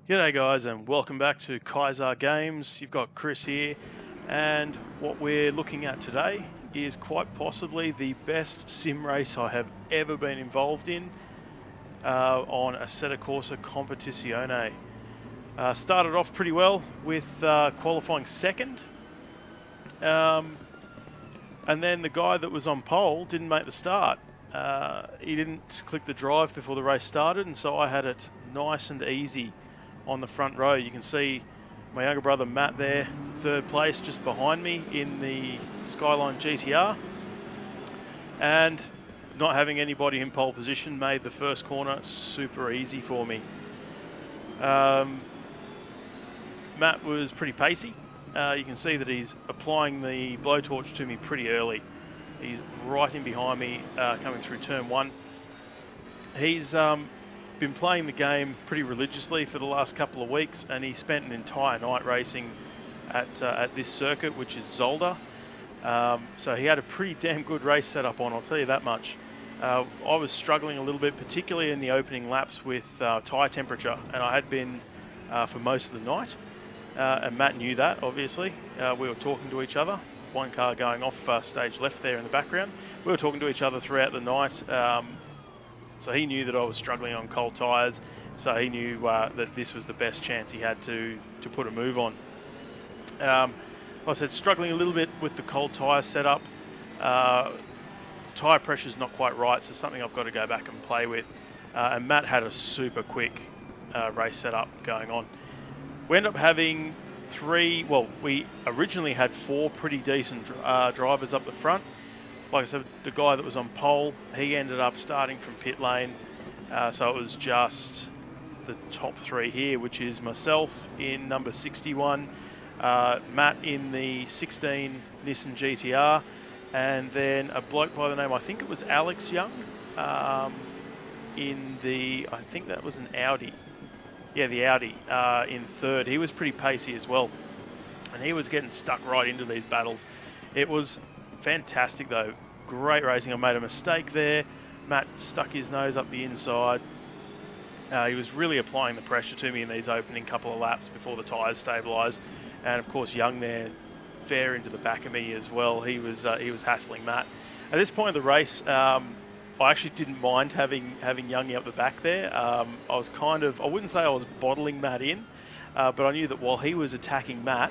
G'day guys and welcome back to Kaiser Games. You've got Chris here, and what we're looking at today is quite possibly the best sim race I have ever been involved in on Assetto Corsa Competizione. Started off pretty well with qualifying second, and then the guy that was on pole didn't make the start. He didn't click the drive before the race started, and so I had it nice and easy on the front row. You can see my younger brother Matt there, third place, just behind me in the Skyline GTR. And not having anybody in pole position made the first corner super easy for me. Matt was pretty pacey. You can see that he's applying the blowtorch to me pretty early. He's right in behind me, coming through turn one. He's been playing the game pretty religiously for the last couple of weeks, and he spent an entire night racing at this circuit, which is Zolder. So he had a pretty damn good race set up on, I'll tell you that much. I was struggling a little bit, particularly in the opening laps with tyre temperature, and I had been for most of the night. And Matt knew that, obviously. We were talking to each other. One car going off stage left there in the background. We were talking to each other throughout the night. So he knew that I was struggling on cold tyres, so he knew that this was the best chance he had to put a move on. Like I said, struggling a little bit with the cold tyre setup. Tyre pressure's not quite right, so something I've got to go back and play with. And Matt had a super quick race setup going on. We ended up having we originally had four pretty decent drivers up the front. Like I said, the guy that was on pole, he ended up starting from pit lane. So it was just the top three here, which is myself in number 61, Matt in the 16 Nissan GTR, and then a bloke by the name, I think it was Alex Young, in the, I think that was an Audi. Yeah, the Audi in third. He was pretty pacey as well, and he was getting stuck right into these battles. It was fantastic though, great racing. I made a mistake there. Matt stuck his nose up the inside. He was really applying the pressure to me in these opening couple of laps before the tyres stabilised. And of course Young there, fair into the back of me as well. He was hassling Matt. At this point of the race, I actually didn't mind having Youngie up the back there. I was I wouldn't say I was bottling Matt in, but I knew that while he was attacking Matt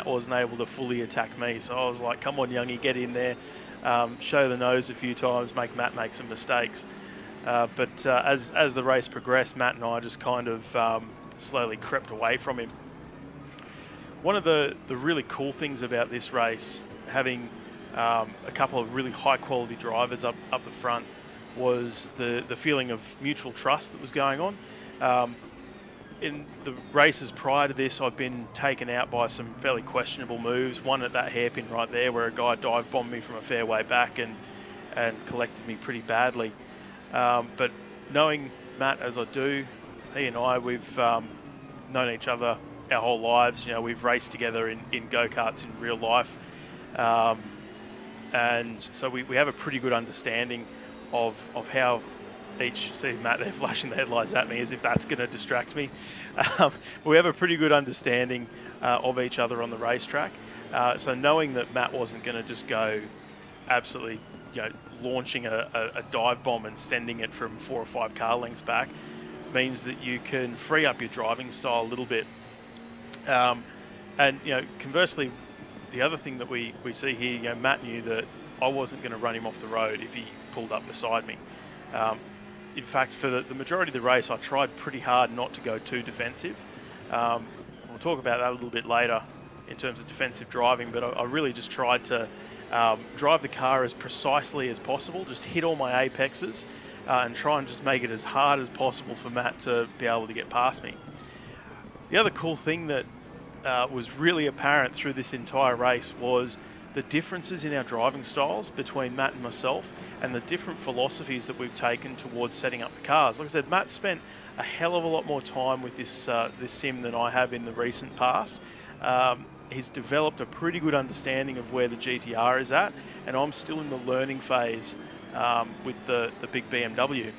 wasn't able to fully attack me. So I was like, come on, Youngie, get in there, show the nose a few times, make Matt make some mistakes. But as the race progressed, Matt and I just kind of slowly crept away from him. One of the really cool things about this race, having a couple of really high quality drivers up the front, was the feeling of mutual trust that was going on. In the races prior to this, I've been taken out by some fairly questionable moves. One at that hairpin right there, where a guy dive bombed me from a fair way back and collected me pretty badly. But knowing Matt as I do, he and I, we've known each other our whole lives. You know, we've raced together in go-karts in real life, and so we have a pretty good understanding of how see Matt there flashing the headlights at me as if that's going to distract me. We have a pretty good understanding of each other on the racetrack. So knowing that Matt wasn't going to just go absolutely, launching a dive bomb and sending it from 4 or 5 car lengths back, means that you can free up your driving style a little bit. And conversely, the other thing that we see here, Matt knew that I wasn't going to run him off the road if he pulled up beside me. In fact, for the majority of the race, I tried pretty hard not to go too defensive. We'll talk about that a little bit later in terms of defensive driving, but I really just tried to drive the car as precisely as possible, just hit all my apexes, and try and just make it as hard as possible for Matt to be able to get past me. The other cool thing that was really apparent through this entire race was the differences in our driving styles between Matt and myself, and the different philosophies that we've taken towards setting up the cars. Like I said, Matt spent a hell of a lot more time with this sim than I have in the recent past. He's developed a pretty good understanding of where the GTR is at, and I'm still in the learning phase with the big BMW.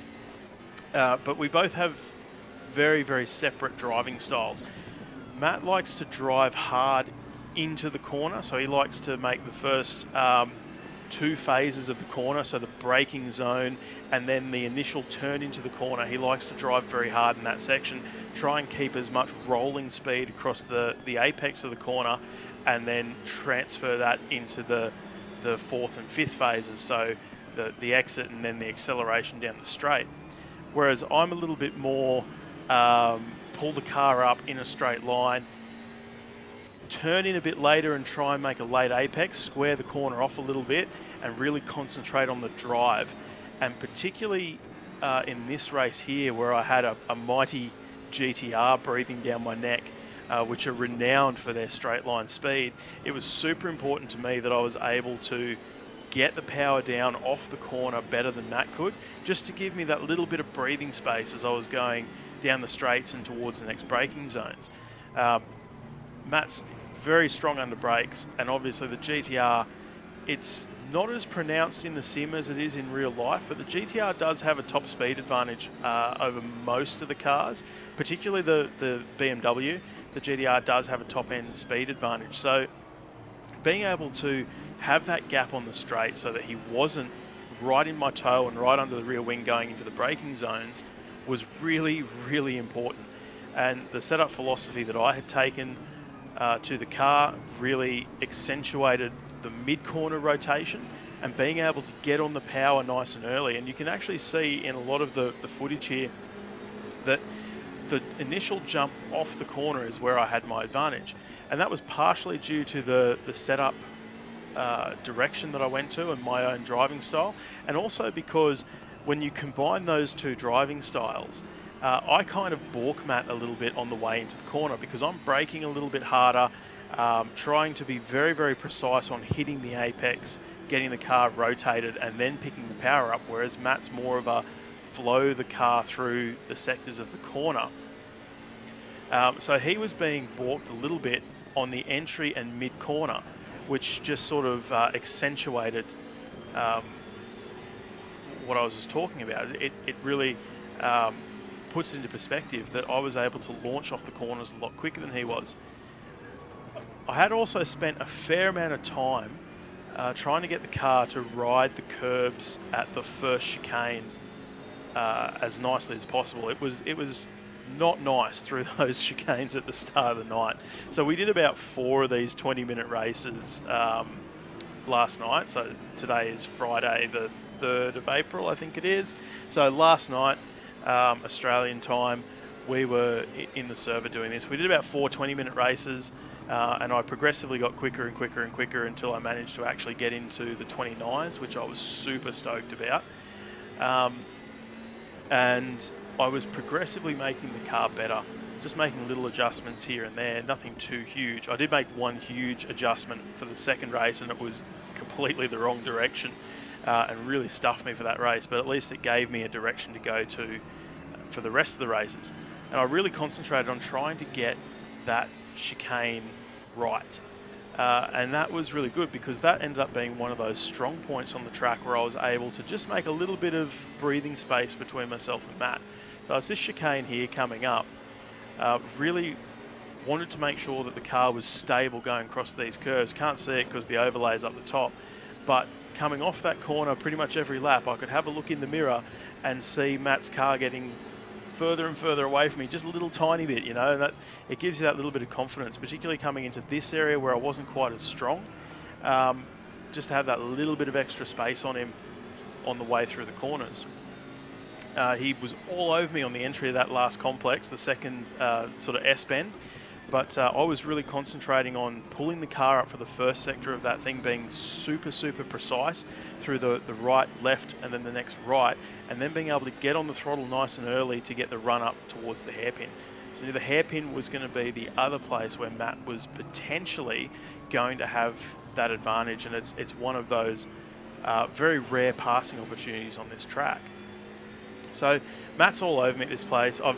But we both have very, very separate driving styles. Matt likes to drive hard into the corner, so he likes to make the first 2 phases of the corner, so the braking zone and then the initial turn into the corner. He likes to drive very hard in that section, try and keep as much rolling speed across the apex of the corner, and then transfer that into the 4th and 5th phases, so the exit and then the acceleration down the straight. Whereas I'm a little bit more pull the car up in a straight line, turn in a bit later and try and make a late apex, square the corner off a little bit and really concentrate on the drive. And particularly in this race here, where I had a mighty GTR breathing down my neck, which are renowned for their straight line speed, it was super important to me that I was able to get the power down off the corner better than Matt could, just to give me that little bit of breathing space as I was going down the straights and towards the next braking zones. Matt's very strong under brakes, and obviously the GTR, it's not as pronounced in the sim as it is in real life, but the GTR does have a top speed advantage over most of the cars, particularly the BMW. The GTR does have a top end speed advantage, so being able to have that gap on the straight so that he wasn't right in my toe and right under the rear wing going into the braking zones was really, really important. And the setup philosophy that I had taken to the car really accentuated the mid-corner rotation and being able to get on the power nice and early. And you can actually see in a lot of the footage here that the initial jump off the corner is where I had my advantage. And that was partially due to the setup direction that I went to and my own driving style. And also because when you combine those 2 driving styles, I kind of balk Matt a little bit on the way into the corner because I'm braking a little bit harder, trying to be very, very precise on hitting the apex, getting the car rotated and then picking the power up, whereas Matt's more of a flow the car through the sectors of the corner. So he was being balked a little bit on the entry and mid-corner, which just sort of accentuated what I was just talking about. It really puts into perspective that I was able to launch off the corners a lot quicker than he was. I had also spent a fair amount of time trying to get the car to ride the curbs at the first chicane as nicely as possible. It was not nice through those chicanes at the start of the night. So we did about 4 of these 20-minute races last night. So today is Friday the 3rd of April, I think it is. So last night, Australian time, we were in the server doing this. We did about 4 20-minute races, and I progressively got quicker and quicker and quicker until I managed to actually get into the 29s, which I was super stoked about. And I was progressively making the car better, just making little adjustments here and there, nothing too huge. I did make one huge adjustment for the second race, and it was completely the wrong direction and really stuffed me for that race, but at least it gave me a direction to go to for the rest of the races. And I really concentrated on trying to get that chicane right. And that was really good because that ended up being one of those strong points on the track where I was able to just make a little bit of breathing space between myself and Matt. So as this chicane here coming up, really wanted to make sure that the car was stable going across these curves. Can't see it because the overlay is up the top, but coming off that corner pretty much every lap, I could have a look in the mirror and see Matt's car getting further and further away from me, just a little tiny bit, and that it gives you that little bit of confidence, particularly coming into this area where I wasn't quite as strong, just to have that little bit of extra space on him on the way through the corners. He was all over me on the entry of that last complex, the second sort of S-bend, but I was really concentrating on pulling the car up for the first sector of that thing, being super, super precise through the right, left, and then the next right, and then being able to get on the throttle nice and early to get the run up towards the hairpin. So the hairpin was going to be the other place where Matt was potentially going to have that advantage, and it's one of those very rare passing opportunities on this track. So Matt's all over me at this place. I've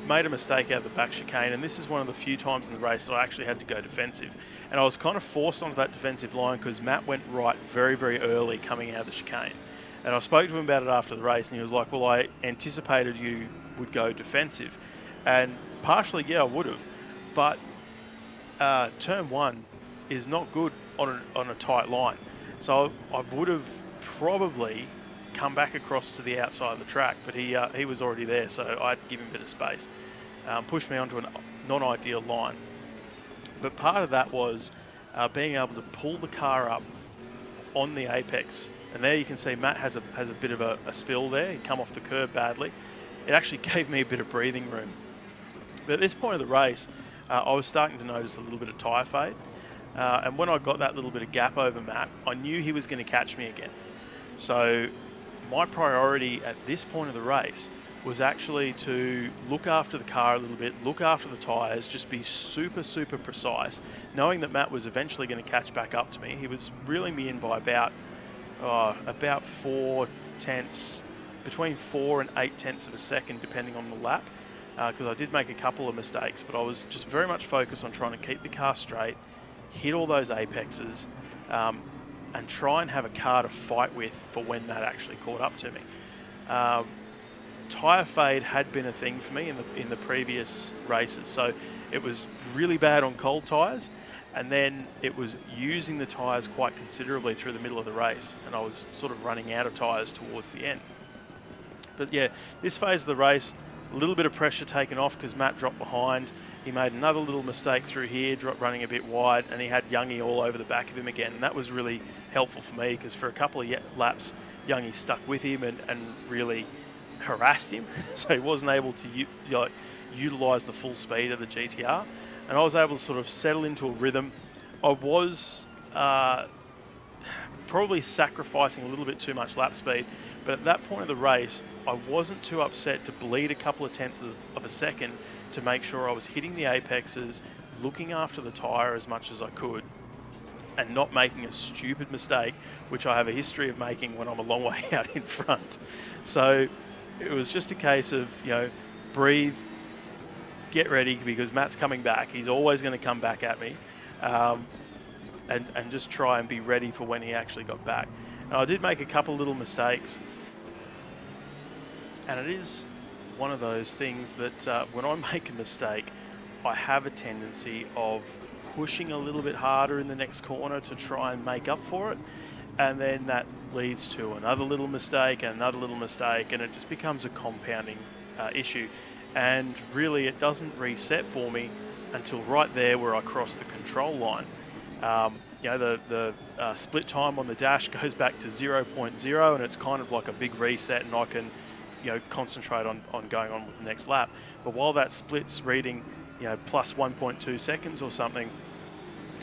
made a mistake out of the back chicane, and this is one of the few times in the race that I actually had to go defensive. And I was kind of forced onto that defensive line because Matt went right very, very early coming out of the chicane. And I spoke to him about it after the race, and he was like, well, I anticipated you would go defensive. And partially, yeah, I would have. But turn one is not good on a tight line. So I would have probably come back across to the outside of the track, but he was already there, so I had to give him a bit of space. Pushed me onto a non-ideal line. But part of that was being able to pull the car up on the apex. And there you can see Matt has a bit of a spill there. He come off the curb badly. It actually gave me a bit of breathing room. But at this point of the race, I was starting to notice a little bit of tyre fade. And when I got that little bit of gap over Matt, I knew he was going to catch me again. So my priority at this point of the race was actually to look after the car a little bit, look after the tyres, just be super, super precise, knowing that Matt was eventually going to catch back up to me. He was reeling me in by about 4 tenths, between 4 and 8 tenths of a second, depending on the lap, because I did make a couple of mistakes, but I was just very much focused on trying to keep the car straight, hit all those apexes, and try and have a car to fight with for when Matt actually caught up to me. Tyre fade had been a thing for me in the previous races, so it was really bad on cold tyres, and then it was using the tyres quite considerably through the middle of the race, and I was sort of running out of tyres towards the end. But yeah, this phase of the race, a little bit of pressure taken off because Matt dropped behind. He made another little mistake through here, running a bit wide, and he had Youngie all over the back of him again. And that was really helpful for me because for a couple of laps, Youngie stuck with him and really harassed him. So he wasn't able to utilise the full speed of the GTR. And I was able to sort of settle into a rhythm. I was probably sacrificing a little bit too much lap speed, but at that point of the race, I wasn't too upset to bleed a couple of tenths of a second to make sure I was hitting the apexes, looking after the tyre as much as I could, and not making a stupid mistake, which I have a history of making when I'm a long way out in front. So it was just a case of, breathe, get ready, because Matt's coming back. He's always going to come back at me. And just try and be ready for when he actually got back. And I did make a couple little mistakes. And it is one of those things that when I make a mistake, I have a tendency of pushing a little bit harder in the next corner to try and make up for it. And then that leads to another little mistake and another little mistake, and it just becomes a compounding issue. And really, it doesn't reset for me until right there where I cross the control line. The split time on the dash goes back to 0.0, and it's kind of like a big reset, and I can concentrate on going on with the next lap. But while that split's reading plus 1.2 seconds or something,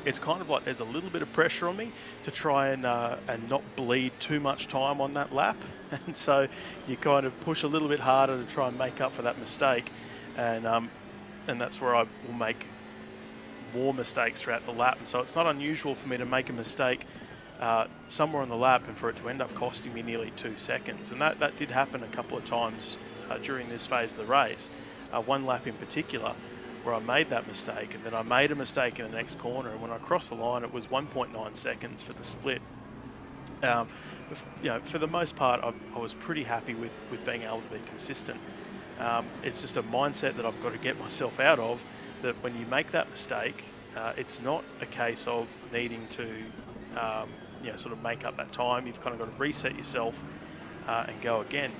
it's kind of like there's a little bit of pressure on me to try and not bleed too much time on that lap. And so you kind of push a little bit harder to try and make up for that mistake, and that's where I will make more mistakes throughout the lap. And so it's not unusual for me to make a mistake somewhere on the lap and for it to end up costing me nearly 2 seconds. And that did happen a couple of times during this phase of the race. One lap in particular where I made that mistake, and then I made a mistake in the next corner, and when I crossed the line it was 1.9 seconds for the split. For the most part I was pretty happy with being able to be consistent. It's just a mindset that I've got to get myself out of, that when you make that mistake, it's not a case of needing to sort of make up that time. You've kind of got to reset yourself and go again.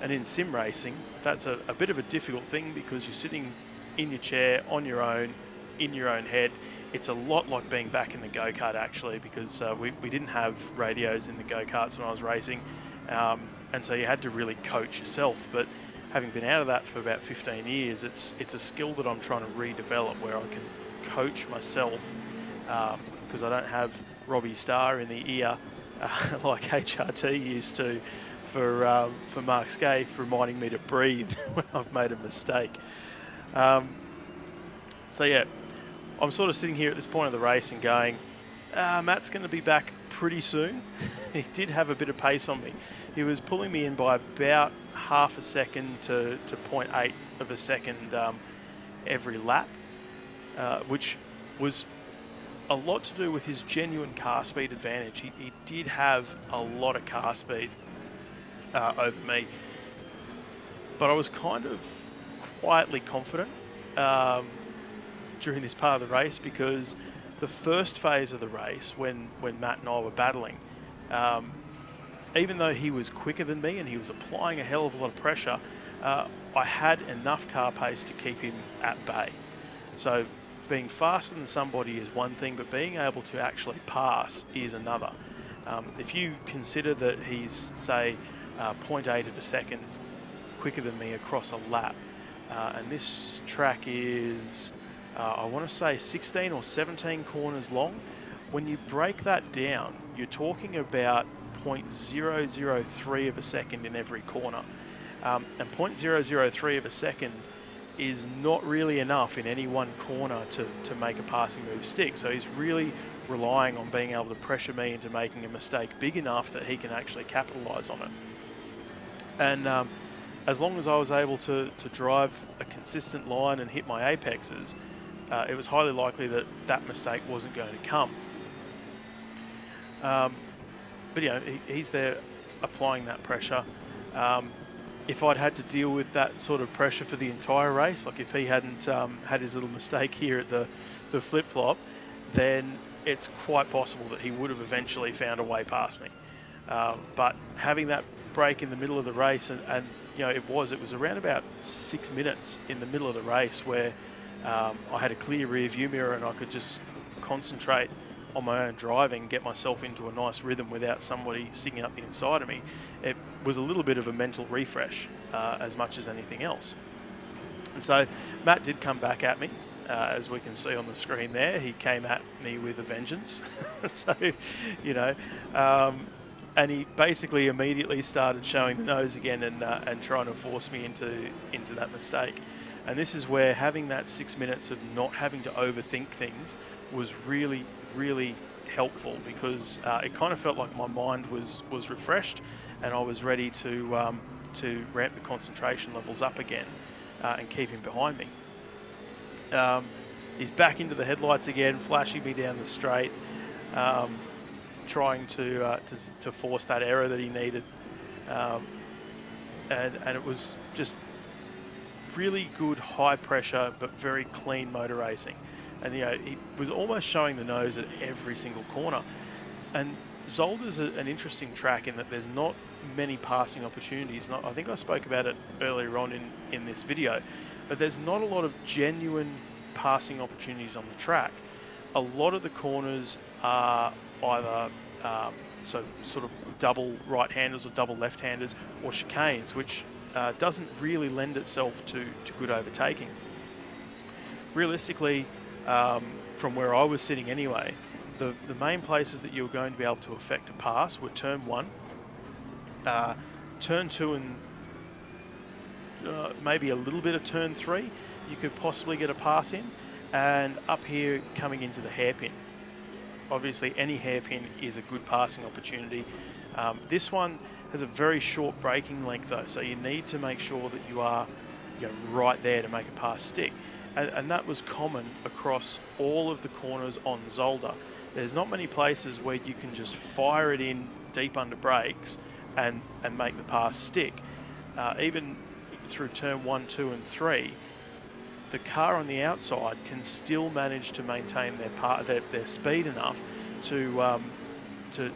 And in sim racing, that's a bit of a difficult thing because you're sitting in your chair, on your own, in your own head. It's a lot like being back in the go-kart actually, because we didn't have radios in the go-karts when I was racing, and so you had to really coach yourself. But having been out of that for about 15 years, it's a skill that I'm trying to redevelop, where I can coach myself, because I don't have Robbie Starr in the ear like HRT used to for Mark Scaife reminding me to breathe when I've made a mistake. So yeah, I'm sort of sitting here at this point of the race and going, Matt's going to be back pretty soon. He did have a bit of pace on me. He was pulling me in by about half a second to 0.8 of a second every lap, which was a lot to do with his genuine car speed advantage. He did have a lot of car speed over me, but I was kind of quietly confident during this part of the race, because the first phase of the race, when Matt and I were battling, even though he was quicker than me and he was applying a hell of a lot of pressure, I had enough car pace to keep him at bay. So being faster than somebody is one thing, but being able to actually pass is another. If you consider that he's, say, 0.8 of a second quicker than me across a lap, and this track is, I want to say 16 or 17 corners long. When you break that down, you're talking about 0.003 of a second in every corner. And 0.003 of a second is not really enough in any one corner to make a passing move stick. So he's really relying on being able to pressure me into making a mistake big enough that he can actually capitalize on it. And as long as I was able to drive a consistent line and hit my apexes, it was highly likely that that mistake wasn't going to come. But you know, he's there applying that pressure. If I'd had to deal with that sort of pressure for the entire race, like if he hadn't had his little mistake here at the flip-flop, then it's quite possible that he would have eventually found a way past me. But having that break in the middle of the race, and you know, it was around about 6 minutes in the middle of the race where I had a clear rear view mirror and I could just concentrate on my own driving, get myself into a nice rhythm without somebody sticking up the inside of me. It was a little bit of a mental refresh as much as anything else. And so Matt did come back at me, as we can see on the screen there. He came at me with a vengeance. So, you know, and he basically immediately started showing the nose again and trying to force me into that mistake. And this is where having that 6 minutes of not having to overthink things was really, really helpful, because it kind of felt like my mind was refreshed and I was ready to ramp the concentration levels up again and keep him behind me. He's back into the headlights again, flashing me down the straight, trying to force that error that he needed, and it was just really good high pressure but very clean motor racing. And you know, he was almost showing the nose at every single corner. And Zolder's an interesting track in that there's not many passing opportunities. I think I spoke about it earlier on in this video, but there's not a lot of genuine passing opportunities on the track. A lot of the corners are either sort of double right-handers or double left-handers, or chicanes, which doesn't really lend itself to good overtaking. Realistically, from where I was sitting anyway, the main places that you were going to be able to affect a pass were turn 1, turn 2, and maybe a little bit of turn 3. You could possibly get a pass in, and up here coming into the hairpin. Obviously, any hairpin is a good passing opportunity. This one has a very short braking length though, so you need to make sure that you are right there to make a pass stick. And that was common across all of the corners on Zolder. There's not many places where you can just fire it in deep under brakes and make the pass stick. Even through turn 1, 2, and 3, the car on the outside can still manage to maintain their speed enough to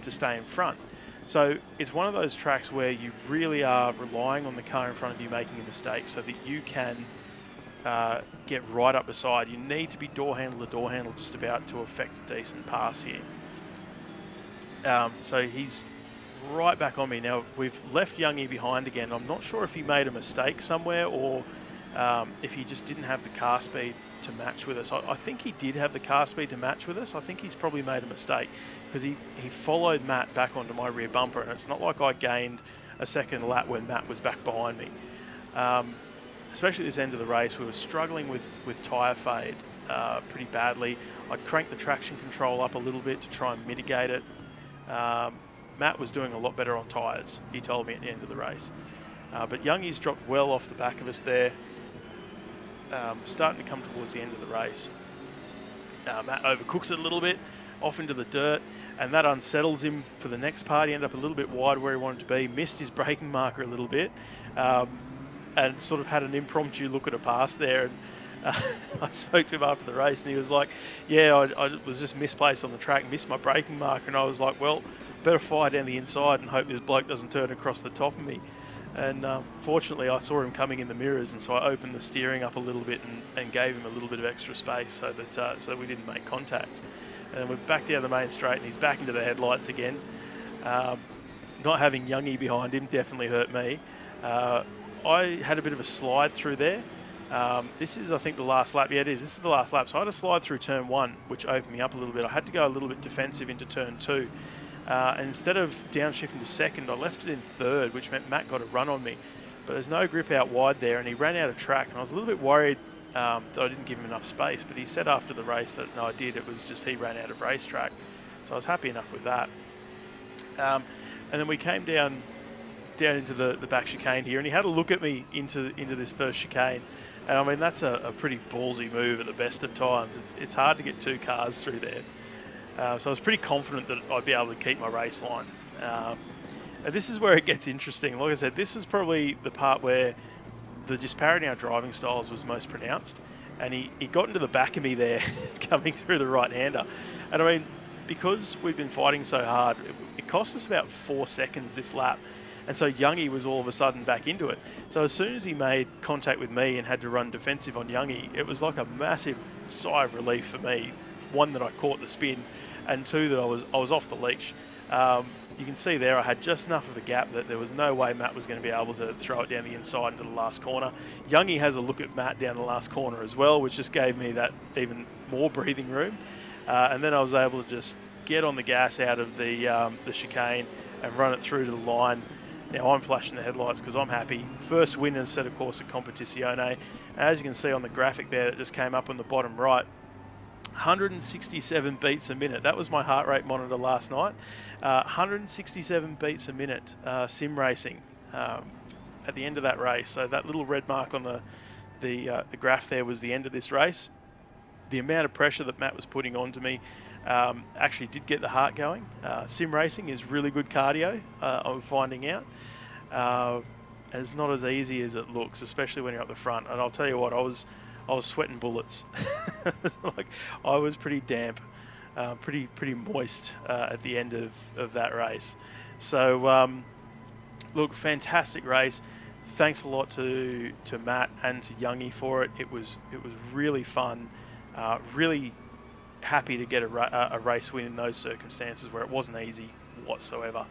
stay in front. So it's one of those tracks where you really are relying on the car in front of you making a mistake so that you can get right up beside. You need to be door handle to door handle just about to affect a decent pass here. So he's right back on me. Now, we've left Youngie behind again. I'm not sure if he made a mistake somewhere or if he just didn't have the car speed to match with us. I think he did have the car speed to match with us. I think he's probably made a mistake because he followed Matt back onto my rear bumper, and it's not like I gained a second lap when Matt was back behind me. Especially at this end of the race, we were struggling with tyre fade pretty badly. I cranked the traction control up a little bit to try and mitigate it. Matt was doing a lot better on tyres, he told me at the end of the race. But Youngie's dropped well off the back of us there, starting to come towards the end of the race. Matt overcooks it a little bit, off into the dirt, and that unsettles him for the next part. He ended up a little bit wide where he wanted to be, missed his braking marker a little bit. and sort of had an impromptu look at a pass there. And I spoke to him after the race, and he was like, yeah, I was just misplaced on the track, missed my braking mark. And I was like, well, better fire down the inside and hope this bloke doesn't turn across the top of me. And fortunately, I saw him coming in the mirrors, and so I opened the steering up a little bit and gave him a little bit of extra space so that we didn't make contact. And then we're back down the main straight, and he's back into the headlights again. Not having Youngie behind him definitely hurt me. I had a bit of a slide through there. This is, I think, the last lap. Yeah, it is. This is the last lap. So I had a slide through turn 1, which opened me up a little bit. I had to go a little bit defensive into turn 2. And instead of downshifting to second, I left it in third, which meant Matt got a run on me. But there's no grip out wide there, and he ran out of track. And I was a little bit worried that I didn't give him enough space. But he said after the race that, no, I did. It was just he ran out of racetrack. So I was happy enough with that. And then we came down into the back chicane here, and he had a look at me into this first chicane. And I mean, that's a pretty ballsy move at the best of times. It's hard to get 2 cars through there. So I was pretty confident that I'd be able to keep my race line. And this is where it gets interesting. Like I said, this was probably the part where the disparity in our driving styles was most pronounced. And he got into the back of me there, coming through the right-hander. And I mean, because we've been fighting so hard, it cost us about 4 seconds this lap. And so Youngie was all of a sudden back into it. So as soon as he made contact with me and had to run defensive on Youngie, it was like a massive sigh of relief for me. 1, that I caught the spin, and 2, that I was off the leash. You can see there I had just enough of a gap that there was no way Matt was going to be able to throw it down the inside into the last corner. Youngie has a look at Matt down the last corner as well, which just gave me that even more breathing room. And then I was able to just get on the gas out of the chicane and run it through to the line. Now I'm flashing the headlights because I'm happy. First win in Assetto Corsa Competizione. As you can see on the graphic there that just came up on the bottom right, 167 beats a minute. That was my heart rate monitor last night. 167 beats a minute sim racing at the end of that race. So that little red mark on the graph there was the end of this race. The amount of pressure that Matt was putting onto me actually did get the heart going. Sim racing is really good cardio, I'm finding out. And it's not as easy as it looks, especially when you're up the front. And I'll tell you what, I was sweating bullets. Like, I was pretty damp, pretty moist at the end of that race. So look, fantastic race. Thanks a lot to Matt and to Youngie for it. It was really fun. Really happy to get a race win in those circumstances where it wasn't easy whatsoever.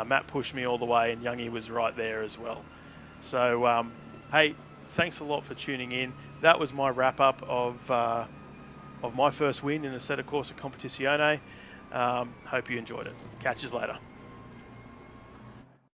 Matt pushed me all the way, and Youngie was right there as well. So hey, thanks a lot for tuning in. That was my wrap up of my first win in Assetto Corsa Competizione. Hope you enjoyed it. Catch you later.